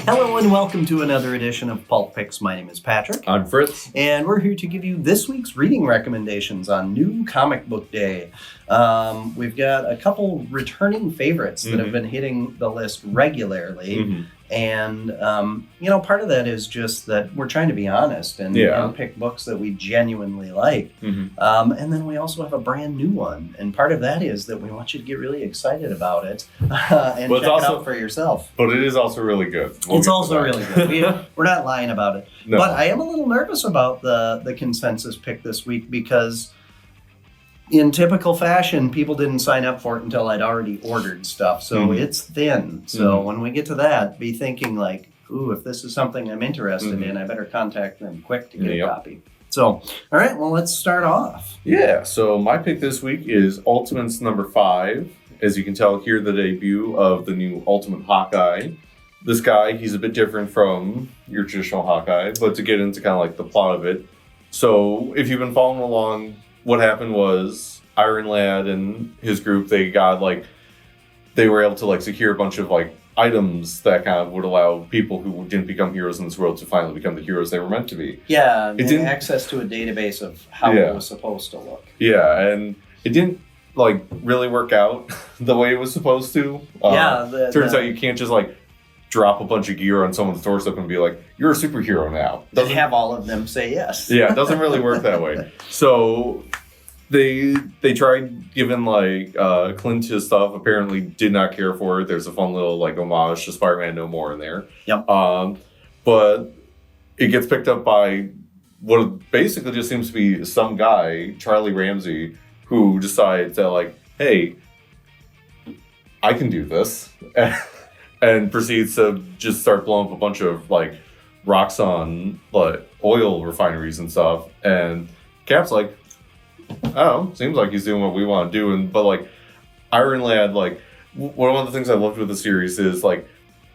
Hello and welcome to another edition of Pulp Picks. My name is Patrick. I'm Fritz. And we're here to give you this week's reading recommendations on New Comic Book Day. We've got a couple returning favorites that have been hitting the list regularly. And, part of that is just that we're trying to be honest and pick books that we genuinely like. And then we also have a brand new one. And part of that is that we want you to get really excited about it and check it out for yourself. But it is also really good. It's also really good. We're not lying about it. No. But I am a little nervous about the consensus pick this week because in typical fashion, people didn't sign up for it until I'd already ordered stuff. So it's thin. So when we get to that, be thinking like, ooh, if this is something I'm interested in, I better contact them quick to get a copy. So, all right, well, let's start off. Yeah, so my pick this week is Ultimates number 5. As you can tell here, the debut of the new Ultimate Hawkeye. This guy, he's a bit different from your traditional Hawkeye, but to get into kind of like the plot of it. So if you've been following along, what happened was Iron Lad and his group, they were able to secure a bunch of items that kind of would allow people who didn't become heroes in this world to finally become the heroes they were meant to be. Yeah, it didn't access to a database of how it was supposed to look. Yeah, and it didn't really work out the way it was supposed to. Turns out you can't just drop a bunch of gear on someone's doorstep and be like, you're a superhero now. Doesn't have all of them say yes. Yeah, it doesn't really work that way. So they tried giving Clint his stuff, apparently did not care for it. There's a fun little homage to Spider-Man No More in there. Yep. But it gets picked up by what basically just seems to be some guy, Charlie Ramsey, who decides that hey, I can do this. And proceeds to just start blowing up a bunch of rocks on oil refineries and stuff. And Cap's like, oh, seems like he's doing what we want to do. But Iron Lad, one of the things I loved with the series is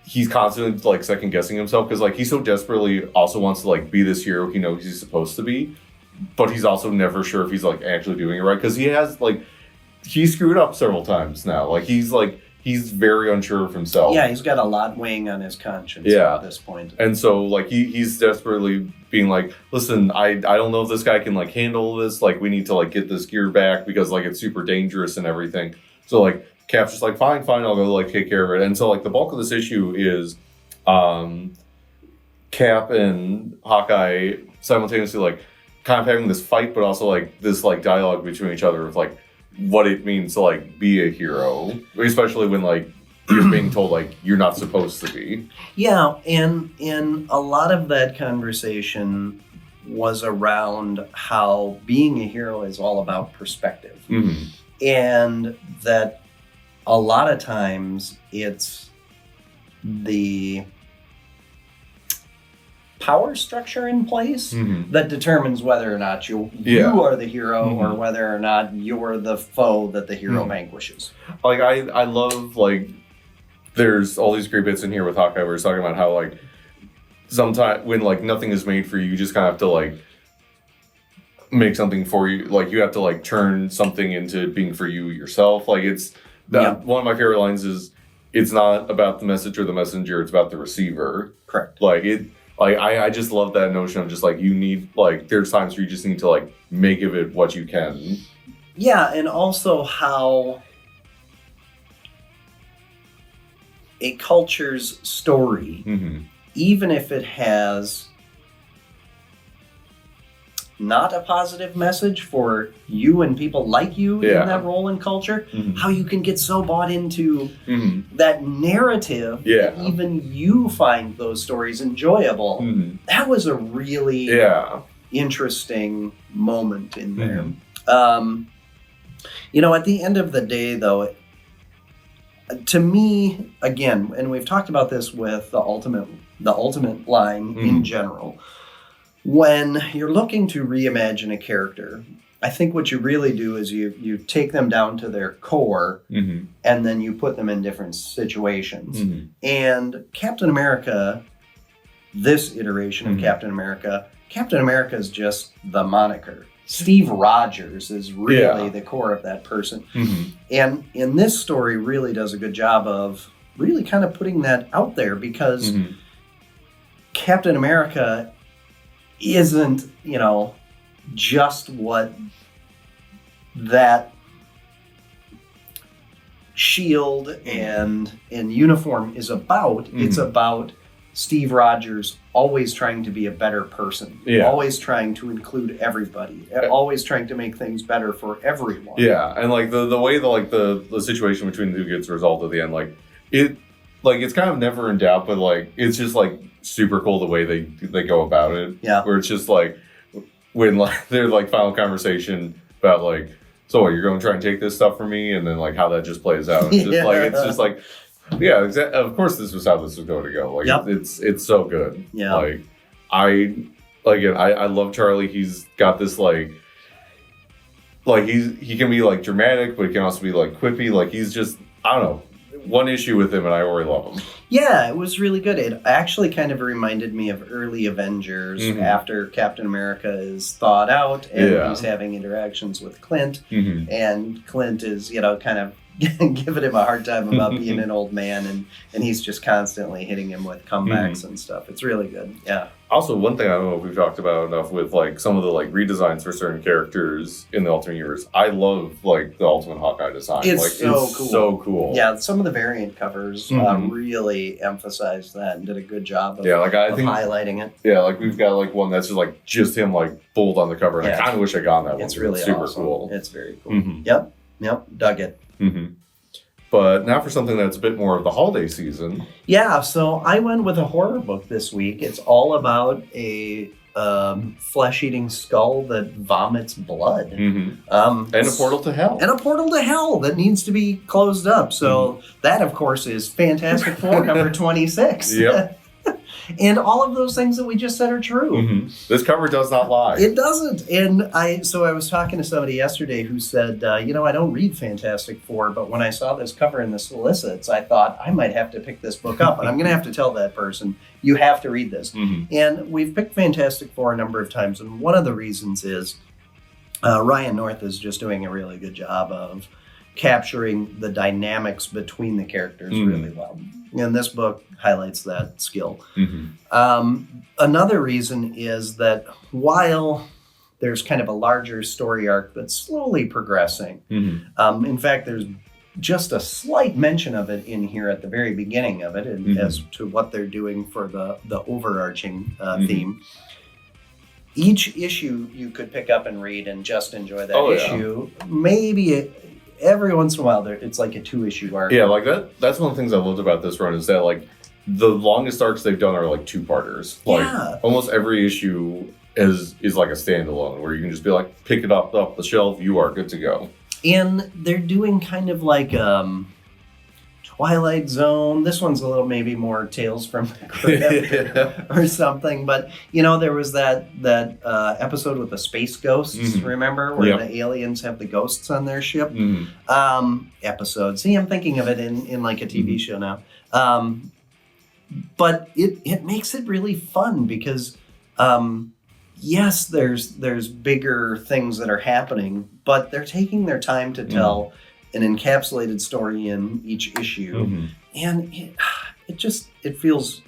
he's constantly second guessing himself because he so desperately also wants to be this hero he knows he's supposed to be, but he's also never sure if he's actually doing it right because he has he screwed up several times now. He's very unsure of himself. Yeah, he's got a lot weighing on his conscience at this point. And so, he's desperately being listen, I don't know if this guy can, handle this. We need to, get this gear back because, it's super dangerous and everything. So, Cap's just fine, I'll go, take care of it. And so, the bulk of this issue is Cap and Hawkeye simultaneously, kind of having this fight, but also, this, dialogue between each other of, what it means to be a hero, especially when you're being told you're not supposed to be. Yeah, and a lot of that conversation was around how being a hero is all about perspective. And that a lot of times it's the power structure in place that determines whether or not you are the hero or whether or not you're the foe that the hero vanquishes. I love there's all these great bits in here with Hawkeye where he's talking about how sometimes when nothing is made for you, you just kind of have to make something for you. You have to turn something into being for you yourself. It's that one of my favorite lines is it's not about the message or the messenger, it's about the receiver. Correct. I just love that notion of just you need there's times where you just need to make of it what you can. Yeah, and also how a culture's story, even if it has not a positive message for you and people like you in that role in culture, how you can get so bought into that narrative that even you find those stories enjoyable. That was a really interesting moment in there. At the end of the day, though, to me, again, and we've talked about this with the ultimate line in general, when you're looking to reimagine a character, I think what you really do is you take them down to their core and then you put them in different situations. And Captain America, this iteration of Captain America is just the moniker. Steve Rogers is really the core of that person. And in this story really does a good job of really kind of putting that out there because Captain America isn't, just what that shield and uniform is about. It's about Steve Rogers always trying to be a better person, always trying to include everybody, always trying to make things better for everyone. Yeah, and like the way the situation between the two gets resolved at the end, it's kind of never in doubt, but like it's just like super cool the way they go about it. Yeah, where it's just like when like their like final conversation about like, so what, you're going to try and take this stuff from me, and then like how that just plays out. It's just like. Yeah, of course this was how this was going to go. Like it's so good. Yeah. Like I love Charlie. He's got this like he can be like dramatic, but he can also be like quippy. Like he's just, I don't know, one issue with him and I already love him. Yeah, it was really good. It actually kind of reminded me of early Avengers after Captain America is thawed out and he's having interactions with Clint, and Clint is, kind of giving him a hard time about being an old man, and he's just constantly hitting him with comebacks and stuff. It's really good. Yeah. Also, one thing I don't know if we've talked about enough with like some of the like redesigns for certain characters in the Ultimate Universe. I love like the Ultimate Hawkeye design. It's cool. So cool. Yeah, some of the variant covers really emphasized that and did a good job of, I think highlighting it. Yeah, like we've got like one that's just him like bold on the cover, and I kind of wish I got that one. It's really super awesome. Cool. It's very cool. Yep, dug it. But now for something that's a bit more of the holiday season. Yeah, so I went with a horror book this week. It's all about a flesh-eating skull that vomits blood. And a portal to hell. And a portal to hell that needs to be closed up. So that, of course, is Fantastic Four number 26. Yep. And all of those things that we just said are true. This cover does not lie. It doesn't. And I was talking to somebody yesterday who said, I don't read Fantastic Four, but when I saw this cover in the solicits, I thought I might have to pick this book up. And I'm going to have to tell that person, you have to read this. And we've picked Fantastic Four a number of times. And one of the reasons is Ryan North is just doing a really good job of capturing the dynamics between the characters really well. And this book highlights that skill. Another reason is that while there's kind of a larger story arc that's slowly progressing, in fact, there's just a slight mention of it in here at the very beginning of it, and as to what they're doing for the overarching theme. Each issue you could pick up and read and just enjoy that issue. Maybe every once in a while, it's like a 2-issue arc. Yeah, like that's one of the things I loved about this run is that like the longest arcs they've done are like 2-parters. Like almost every issue is like a standalone where you can just be like, pick it up off the shelf, you are good to go. And they're doing kind of like Twilight Zone. This one's a little maybe more Tales from the Crypt or something. But, there was that episode with the space ghosts, remember? Where the aliens have the ghosts on their ship. Episode. See, I'm thinking of it in like a TV show now. But it makes it really fun because, yes, there's bigger things that are happening, but they're taking their time to tell an encapsulated story in each issue, and it feels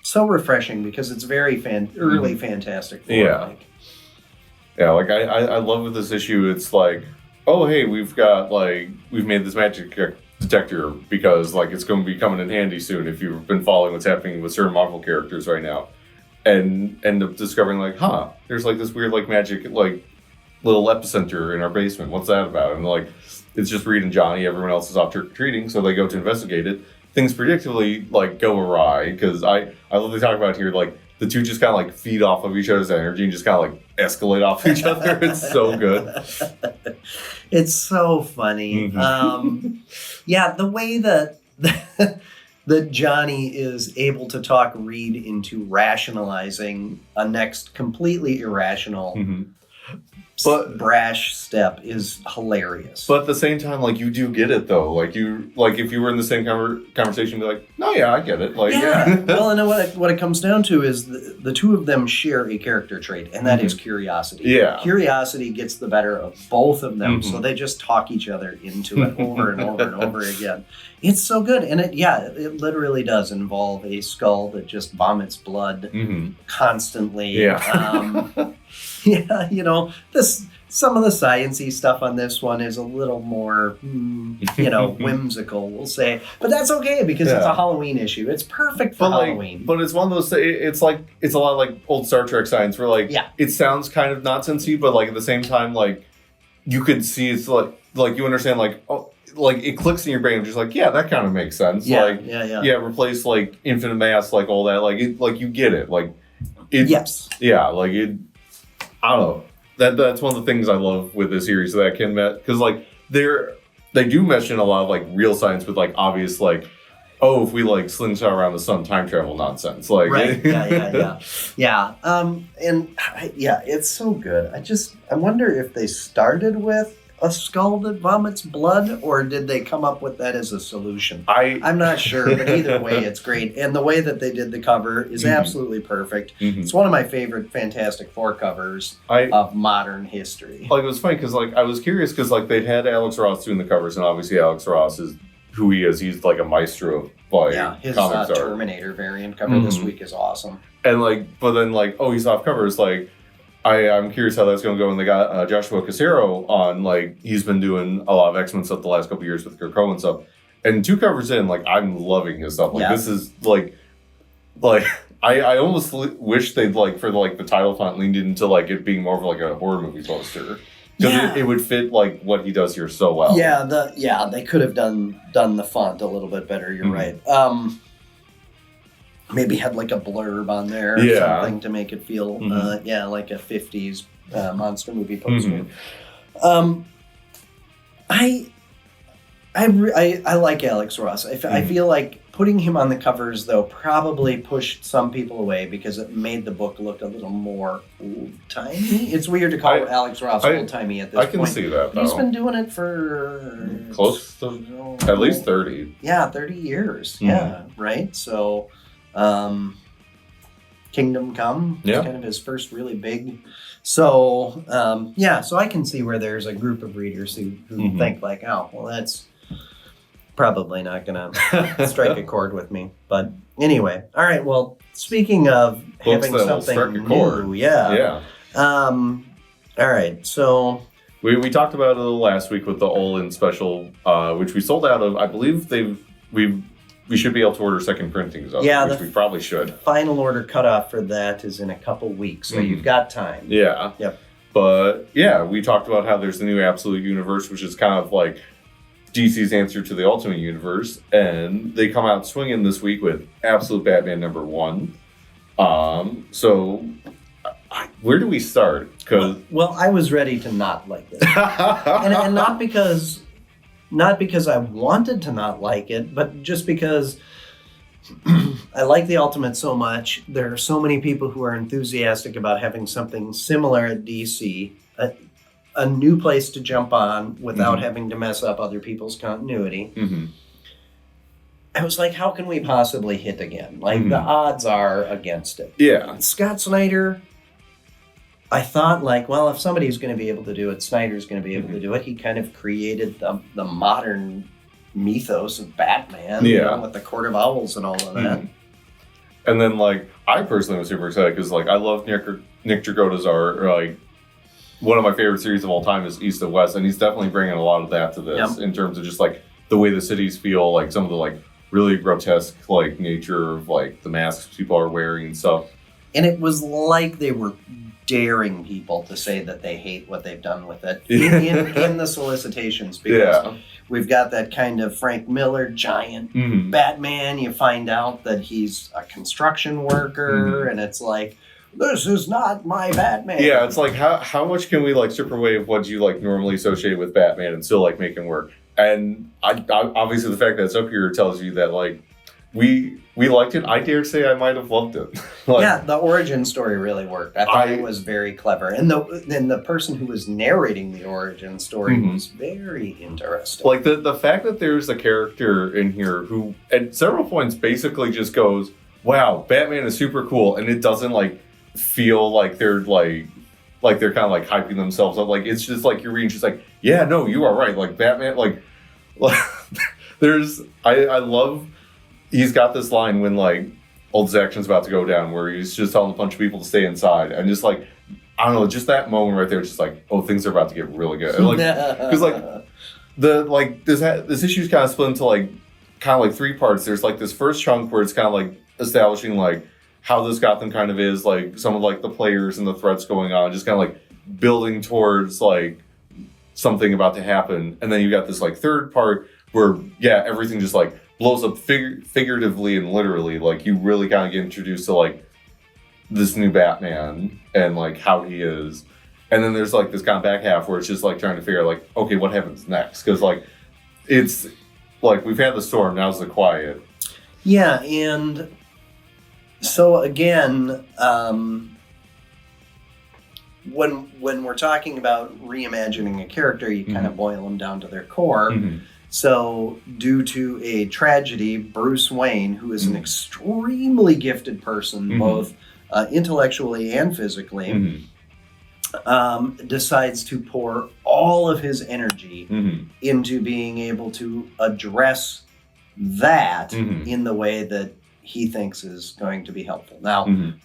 so refreshing because it's very early Fantastic Four. Like I love with this issue. It's like, oh hey, we've made this magic detector because like it's going to be coming in handy soon if you've been following what's happening with certain Marvel characters right now, and end up discovering like, there's like this weird like magic like little epicenter in our basement. What's that about? And like, it's just Reed and Johnny. Everyone else is off trick-or-treating, so they go to investigate it. Things predictably like go awry because I love to talk about here like the two just kind of like feed off of each other's energy and just kind of like escalate off each other. It's so good. It's so funny. The way that that Johnny is able to talk Reed into rationalizing a next completely irrational brash step is hilarious. But at the same time, like, you do get it though. Like, if you were in the same conversation, you'd be like, no, yeah, I get it. Like, yeah. Well, and what it comes down to is the two of them share a character trait, and that is curiosity. Yeah. Curiosity gets the better of both of them, so they just talk each other into it over and over and over again. It's so good, and it literally does involve a skull that just vomits blood constantly. Yeah. Yeah, some of the science-y stuff on this one is a little more, whimsical, we'll say. But that's okay, because it's a Halloween issue. It's perfect for Halloween. But it's one of those, it's a lot like old Star Trek science, where, like, it sounds kind of nonsensey, but, like, at the same time, like, you could see it's like you understand, like, oh, like, it clicks in your brain, just like, yeah, that kind of makes sense. Yeah, like, replace, like, infinite mass, like, all that, like, you get it. Like, yes. Yeah, like, I don't know. That's one of the things I love with this series, that can because, like, they do mention a lot of, like, real science with, like, obvious, like, oh, if we, like, slingshot around the sun, time travel nonsense, like, right. Yeah. It's so good. I wonder if they started with a skull that vomits blood, or did they come up with that as a solution? I'm not sure, but either way, it's great. And the way that they did the cover is absolutely perfect. It's one of my favorite Fantastic Four covers of modern history. Like, it was funny because, like, I was curious because, like, they've had Alex Ross doing the covers, and obviously Alex Ross is who he is. He's like a maestro of, like, his comics art. Terminator variant cover this week is awesome. And, like, but then, like, oh, he's off covers, like, I'm curious how that's going to go. And they got Joshua Casero on, like, he's been doing a lot of X-Men stuff the last couple of years with Kirk Cohen stuff. And 2 covers in, like, I'm loving his stuff. Like, this is, like, I almost wish they'd, like, for, like, the title font leaned into, like, it being more of, like, a horror movie poster. Because it would fit, like, what he does here so well. Yeah, they could have done the font a little bit better. You're right. Maybe had, like, a blurb on there or something to make it feel, like a 50s monster movie poster. I like Alex Ross. I feel like putting him on the covers, though, probably pushed some people away because it made the book look a little more old-timey. It's weird to call Alex Ross old-timey at this point. I can see that, though. He's been doing it for... close to at least 30. Yeah, 30 years. Yeah, right? So... Kingdom Come was kind of his first really big. So, so I can see where there's a group of readers who think, like, oh, well, that's probably not going to strike a chord with me. But anyway, all right, well, speaking of books having something new, all right, so... We talked about it a little last week with the All-In special, which we sold out of. I believe we should be able to order second printings of it, which we probably should. Final order cutoff for that is in a couple weeks, so you've got time. Yeah. Yep. But, yeah, we talked about how there's the new Absolute Universe, which is kind of like DC's answer to the Ultimate Universe, and they come out swinging this week with Absolute Batman #1. So, where do we start? Well, I was ready to not like this. and not because I wanted to not like it, but just because I like the Ultimate so much. There are so many people who are enthusiastic about having something similar at DC, a new place to jump on without having to mess up other people's continuity. I was like, how can we possibly hit again? Like, the odds are against it. Yeah. Scott Snyder... I thought, like, well, if somebody's going to be able to do it, Snyder's going to be able to do it. He kind of created the modern mythos of Batman, with the Court of Owls and all of that. And then, like, I personally was super excited because, like, I love Nick Dragotta's art. Like, one of my favorite series of all time is East of West, and he's definitely bringing a lot of that to this in terms of just, like, the way the cities feel, like, some of the, like, really grotesque, like, nature of, like, the masks people are wearing and stuff. And it was like they were daring people to say that they hate what they've done with it in the solicitations, because we've got that kind of Frank Miller giant Batman. You find out that he's a construction worker, and it's like, this is not my Batman. Yeah, it's like, how much can we, like, strip away of what you, like, normally associate with Batman and still, like, make him work? And I obviously the fact that it's up here tells you that, like, we liked it. I dare say I might have loved it. Like, yeah, the origin story really worked. I thought it was very clever, and the person who was narrating the origin story was very interesting. Like the fact that there's a character in here who at several points basically just goes, "Wow, Batman is super cool," and it doesn't like feel like they're they're kind of like hyping themselves up. Like it's just like you're reading, just like, yeah, no, you are right. Like Batman, like there's I love. He's got this line when like all his action's about to go down, where he's just telling a bunch of people to stay inside, and just like I don't know, just that moment right there, just like, oh, things are about to get really good. And, like because like this issue's kind of split into like kind of like three parts. There's like this first chunk where it's kind of like establishing like how this Gotham kind of is, like some of like the players and the threats going on, just kind of like building towards like something about to happen, and then you got this like third part where everything just like blows up figuratively and literally. Like you really kind of get introduced to like this new Batman and like how he is, and then there's like this kind of back half where it's just like trying to figure out like, okay, what happens next? Because like it's like we've had the storm, now's the quiet. Yeah, and so again, when we're talking about reimagining a character, you kind of boil them down to their core. So, due to a tragedy, Bruce Wayne, who is an extremely gifted person, both intellectually and physically, decides to pour all of his energy into being able to address that in the way that he thinks is going to be helpful. Now,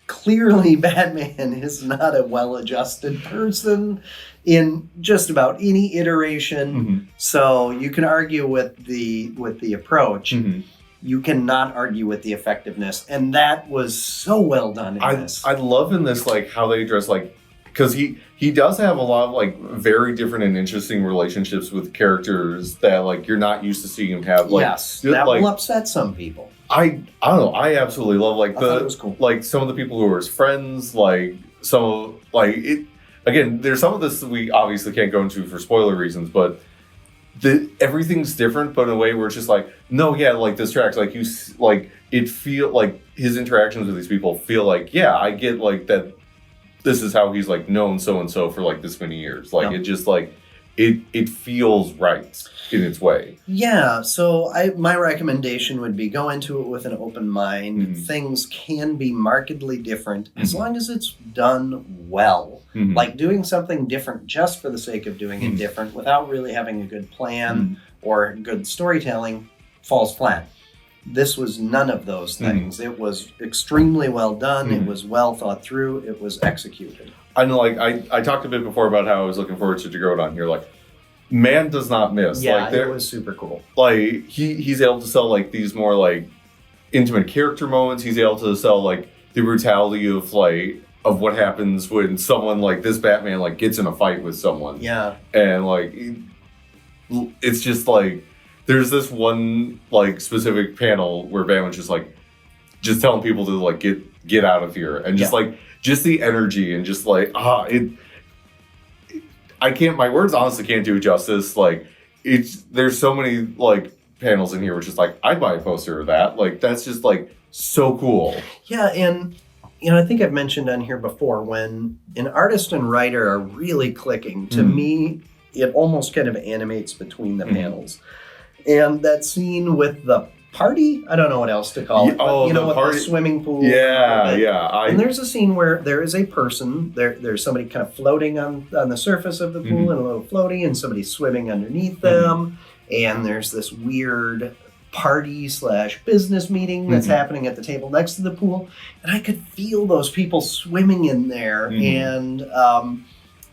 clearly Batman is not a well-adjusted person in just about any iteration. So you can argue with the approach. You cannot argue with the effectiveness, and that was so well done in this. I love in this like how they address like, because he does have a lot of like very different and interesting relationships with characters that like you're not used to seeing him have. Like, yes, that will upset some people. I don't know. I absolutely love like I thought it was cool. Like some of the people who are his friends. Like some of like it. Again, there's some of this that we obviously can't go into for spoiler reasons, but everything's different, but in a way where it's just like, no, yeah, like this tracks. Like you like it feel like his interactions with these people feel like, yeah, I get like that. This is how he's like known so and so for like this many years. Like it just like it feels right in its way. Yeah, so my recommendation would be go into it with an open mind. Things can be markedly different as long as it's done well. Like doing something different just for the sake of doing it different without really having a good plan or good storytelling falls flat. This was none of those things. It was extremely well done. It was well thought through. It was executed. I know, like I talked a bit before about how I was looking forward to Jagoda on here. Like, man does not miss. Yeah, like, it was super cool. Like he's able to sell like these more like intimate character moments. He's able to sell like the brutality of like of what happens when someone like this Batman like gets in a fight with someone. Yeah, and like it's just like there's this one like specific panel where Batman's just like just telling people to like get out of here, and just like just the energy and just like I can't, my words honestly can't do justice. Like there's so many like panels in here which is like I'd buy a poster of that. Like that's just like so cool. Yeah, and you know, I think I've mentioned on here before, when an artist and writer are really clicking, to me, it almost kind of animates between the panels. And that scene with the party, I don't know what else to call it, but, you know, with the swimming pool. Yeah. And there's a scene where there is a person, there's somebody kind of floating on the surface of the pool in a little floaty, and somebody swimming underneath them. And there's this weird party/business meeting that's happening at the table next to the pool. And I could feel those people swimming in there. And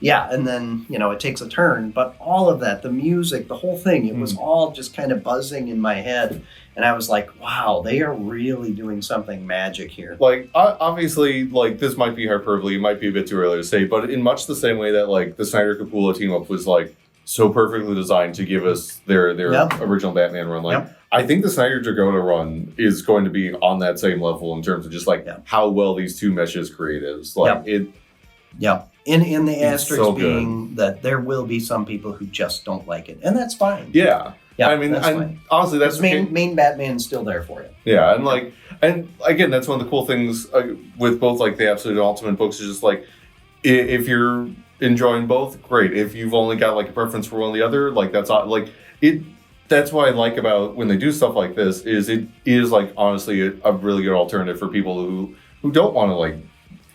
and then, you know, it takes a turn. But all of that, the music, the whole thing, it was all just kind of buzzing in my head. And I was like, wow, they are really doing something magic here. Like, obviously, like, this might be hyperbole, it might be a bit too early to say, but in much the same way that, like, the Snyder-Capullo team-up was, like, so perfectly designed to give us their original Batman run. Like, I think the Snyder-Dragotta run is going to be on that same level in terms of just, like, how well these two meshes creatives. Like, In the asterisk so being that there will be some people who just don't like it, and that's fine. Yeah. Yeah, I mean, that's fine. honestly, that's main Batman's still there for you. Yeah, and again, that's one of the cool things with both like the Absolute and Ultimate books is just like if you're enjoying both, great. If you've only got like a preference for one or the other, like that's like it. That's what I like about when they do stuff like this is it is like honestly a really good alternative for people who don't want to like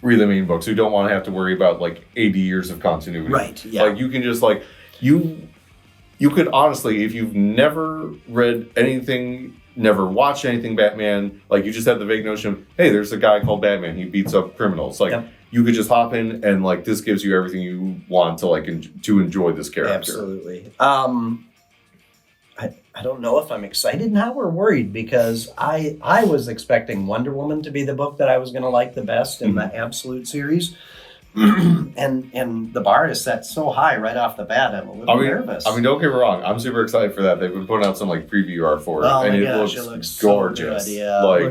read the main books, who don't want to have to worry about like 80 years of continuity. Right. Yeah. Like you can just like you could honestly, if you've never read anything, never watched anything Batman, like you just have the vague notion of, hey, there's a guy called Batman, he beats up criminals. Like you could just hop in and like this gives you everything you want to like to enjoy this character. Absolutely. I don't know if I'm excited now or worried because I was expecting Wonder Woman to be the book that I was going to like the best in the Absolute series. and the bar is set so high right off the bat. I'm a little nervous. I mean, don't get me wrong. I'm super excited for that. They've been putting out some like preview art for it, and it looks gorgeous. So good. Yeah, like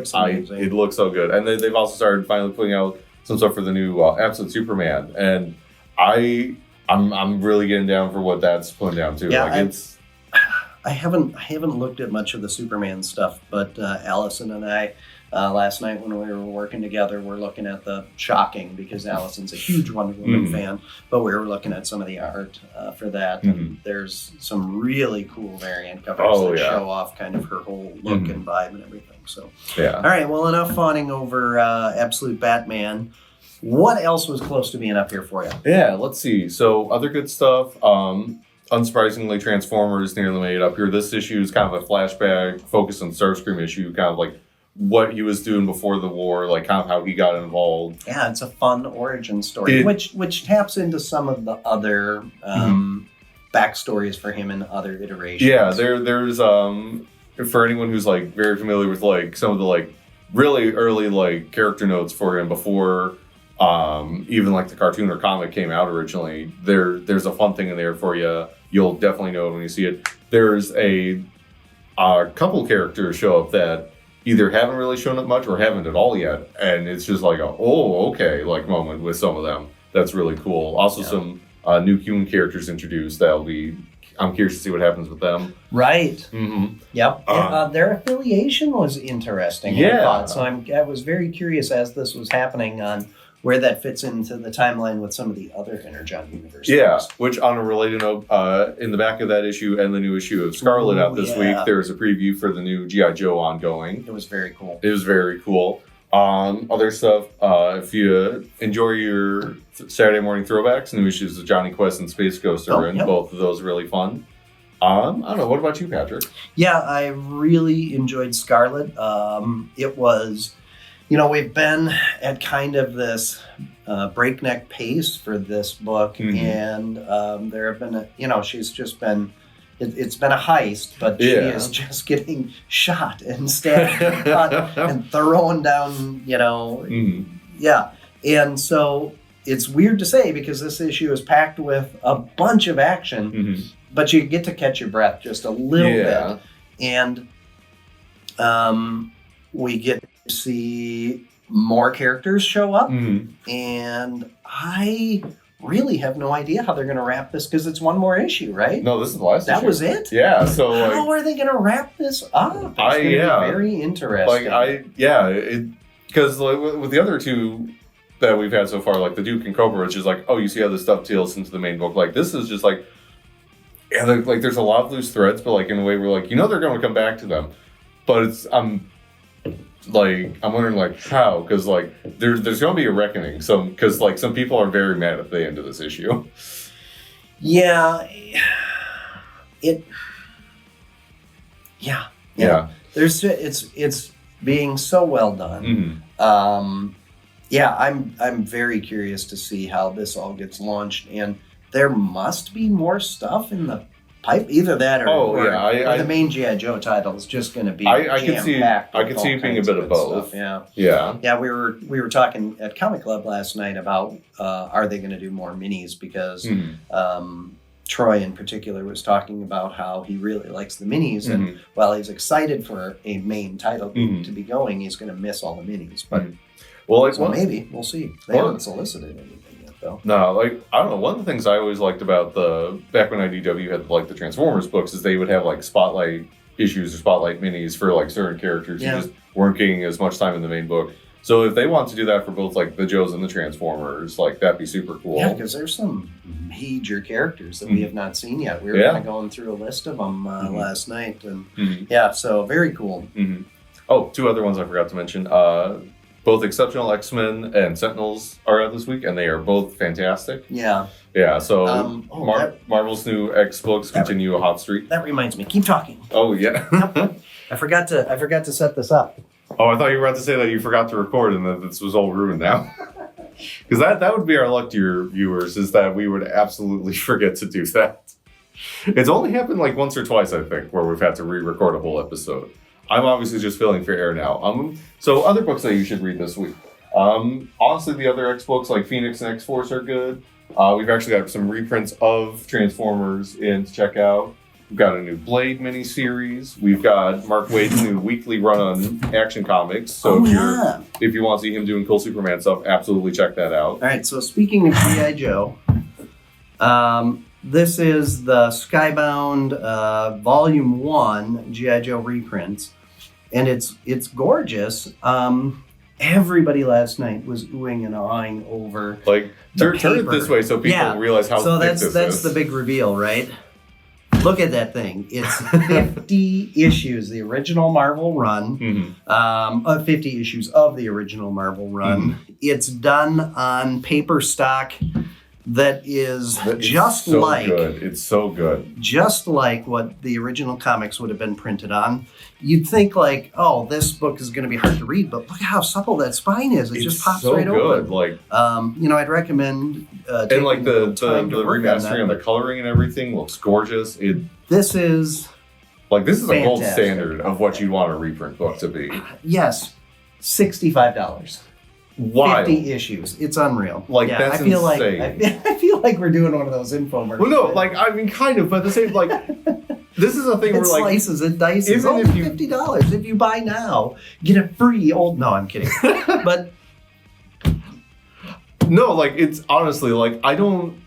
it looks so good. And they've also started finally putting out some stuff for the new Absolute Superman, and I'm really getting down for what that's putting down to. Yeah, I haven't looked at much of the Superman stuff, but Allison and I. Last night when we were working together, we're looking at the Shocking because Allison's a huge Wonder Woman fan, but we were looking at some of the art for that. And there's some really cool variant covers that show off kind of her whole look and vibe and everything. So, all right, well, enough fawning over Absolute Batman. What else was close to being up here for you? Yeah, let's see. So, other good stuff. Unsurprisingly, Transformers nearly made it up here. This issue is kind of a flashback, focused on Starscream issue, kind of like what he was doing before the war, like kind of how he got involved. Yeah, it's a fun origin story, which taps into some of the other backstories for him in other iterations. Yeah, there's for anyone who's like very familiar with like some of the like really early like character notes for him before even like the cartoon or comic came out originally, there's a fun thing in there for you. You'll definitely know it when you see it. There's a couple characters show up that either haven't really shown up much or haven't at all yet, and it's just like okay like moment with some of them. That's really cool. Also some new human characters introduced. I'm curious to see what happens with them. Right. Mm-hmm. Yep. Their affiliation was interesting. Yeah. I thought. So I was very curious as this was happening on where that fits into the timeline with some of the other Energon universes. Yeah, which on a related note, in the back of that issue and the new issue of Scarlet out this week, there's a preview for the new G.I. Joe ongoing. It was very cool. It was very cool. Other stuff, if you enjoy your Saturday morning throwbacks, new issues of Johnny Quest and Space Ghost are in. Both of those really fun. I don't know, what about you, Patrick? Yeah, I really enjoyed Scarlet. It was... we've been at kind of this breakneck pace for this book, and there have been, she's just been, it's been a heist, but she is just getting shot and stabbed and thrown down, yeah. And so it's weird to say because this issue is packed with a bunch of action, but you get to catch your breath just a little bit. And we get to see more characters show up, and I really have no idea how they're going to wrap this because it's one more issue, right? No, this is the last issue. That was it? Yeah, so how are they going to wrap this up? It's going to be very interesting. Because with the other two that we've had so far, like the Duke and Cobra, it's just like, you see how this dovetails into the main book. Like this is just like, like there's a lot of loose threads, but like in a way we're like, they're going to come back to them, but I'm wondering like how, because like there's going to be a reckoning. Because like some people are very mad at the end of this issue. Yeah. There's it's being so well done. I'm very curious to see how this all gets launched, and there must be more stuff in the pipe, either that or the main G.I. Joe title is just going to be I can see it being a bit of both. Stuff. Yeah. We were talking at Comic Club last night about are they going to do more minis, because Troy in particular was talking about how he really likes the minis, and while he's excited for a main title to be going, he's going to miss all the minis. But maybe we'll see. They haven't solicited anything yet. though. No, like, I don't know. One of the things I always liked about back when IDW had like the Transformers books is they would have like spotlight issues or spotlight minis for like certain characters who just weren't getting as much time in the main book. So if they want to do that for both like the Joes and the Transformers, like that'd be super cool. Yeah, because there's some major characters that we have not seen yet. We were kind of going through a list of them last night, and so very cool. Oh, two other ones I forgot to mention. Both Exceptional X-Men and Sentinels are out this week, and they are both fantastic. Yeah. Yeah, so Marvel's new X books continue a hot streak. That reminds me. Keep talking. Oh, yeah. I forgot to set this up. Oh, I thought you were about to say that you forgot to record and that this was all ruined now. Because that would be our luck to your viewers, is that we would absolutely forget to do that. It's only happened like once or twice, I think, where we've had to re-record a whole episode. I'm obviously just filling for air now. So other books that you should read this week. Honestly, the other X books like Phoenix and X-Force are good. We've actually got some reprints of Transformers in to check out. We've got a new Blade miniseries. We've got Mark Waid's new weekly run on Action Comics. So if you want to see him doing cool Superman stuff, absolutely check that out. All right, so speaking of G.I. Joe, this is the Skybound Volume 1 G.I. Joe reprints, and it's gorgeous. Everybody last night was oohing and awing over turn it this way so people realize how thick this is. So that's the big reveal, right? Look at that thing. It's 50 issues, the original Marvel run. 50 issues of the original Marvel run. It's done on paper stock that is good. It's so good. Just like what the original comics would have been printed on. You'd think like, oh, this book is going to be hard to read, but look at how supple that spine is. It just pops right open. Like, I'd recommend and like the remastering and the coloring and everything looks gorgeous. This is a gold standard of what you'd want a reprint book to be. Yes, $65. Wild. 50 issues. It's unreal. That's insane. I feel like we're doing one of those infomercials. Well, no, kind of, but the same, this is a thing where, slices and dices. Only $50. If you buy now, get a free old... No, I'm kidding. But... No, it's honestly, I don't...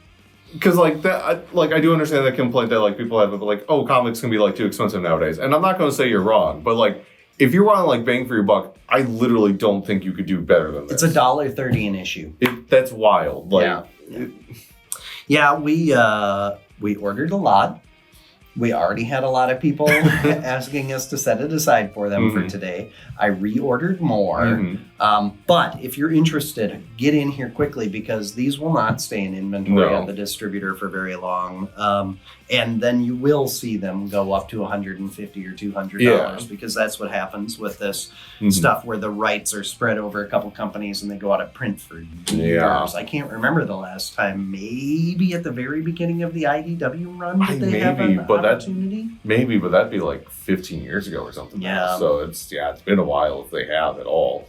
Because, that, I do understand that complaint that, people have, but, comics can be, too expensive nowadays. And I'm not going to say you're wrong, but, if you want to bang for your buck, I literally don't think you could do better than this. It's $1.30 an issue. That's wild. We ordered a lot. We already had a lot of people asking us to set it aside for them for today. I reordered more. But if you're interested, get in here quickly because these will not stay in inventory at the distributor for very long. And then you will see them go up to $150 or $200 because that's what happens with this stuff where the rights are spread over a couple companies and they go out of print for years. I can't remember the last time, maybe at the very beginning of the IDW run that they have an opportunity. Maybe, but that'd be 15 years ago or something. Yeah. So it's been a while if they have at all.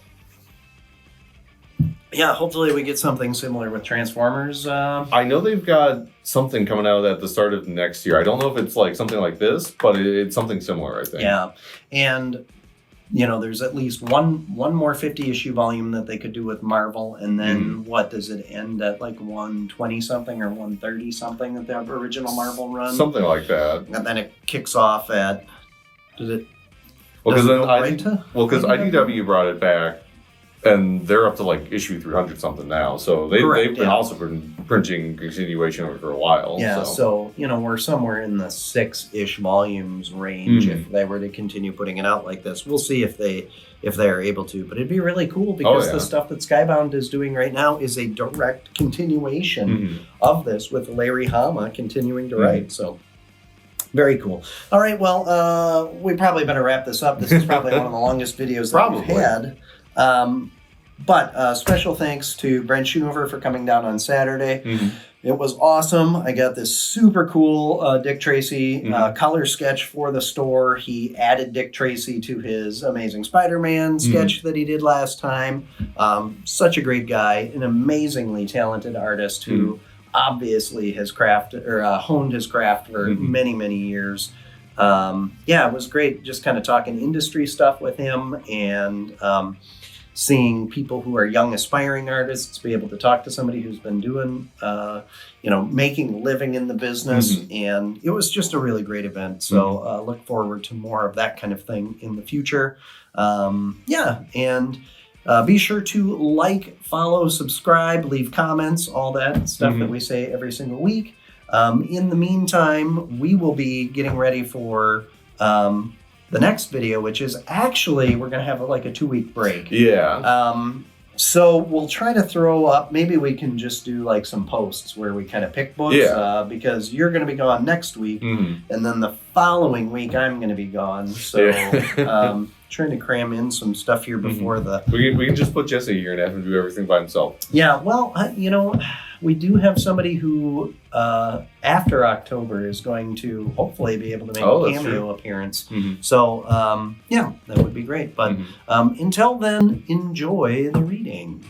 Yeah, hopefully we get something similar with Transformers. I know they've got something coming out at the start of next year. I don't know if it's something like this, but it's something similar, I think. Yeah, and there's at least one more 50-issue volume that they could do with Marvel, and then what does it end at 120 something or 130 something at the original Marvel run? Something like that. And then it kicks off at because IDW brought it back. And they're up to issue 300 something now, so they've been also been printing continuation over for a while. Yeah, so we're somewhere in the 6-ish volumes range if they were to continue putting it out like this. We'll see if they're able to, but it'd be really cool because the stuff that Skybound is doing right now is a direct continuation of this with Larry Hama continuing to write. So. Very cool. All right, well, we probably better wrap this up. This is probably one of the longest videos that we've had. But special thanks to Brent Schoonover for coming down on Saturday. It was awesome. I got this super cool Dick Tracy color sketch for the store. He added Dick Tracy to his Amazing Spider-Man sketch that he did last time. Such a great guy, an amazingly talented artist who obviously has honed his craft for many, many years. It was great just kind of talking industry stuff with him and seeing people who are young aspiring artists be able to talk to somebody who's been doing, making a living in the business. And it was just a really great event. So look forward to more of that kind of thing in the future. And be sure to like, follow, subscribe, leave comments, all that stuff that we say every single week. In the meantime, we will be getting ready for the next video, which is actually, we're going to have like a 2-week break. Yeah. So we'll try to throw up, maybe we can just do like some posts where we kind of pick books, because you're going to be gone next week, and then the following week I'm going to be gone. So trying to cram in some stuff here before the... We can just put Jesse here and have him do everything by himself. Yeah, well, we do have somebody who, after October, is going to hopefully be able to make a cameo appearance. So, that would be great. But until then, enjoy the reading.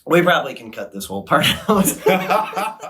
We probably can cut this whole part out.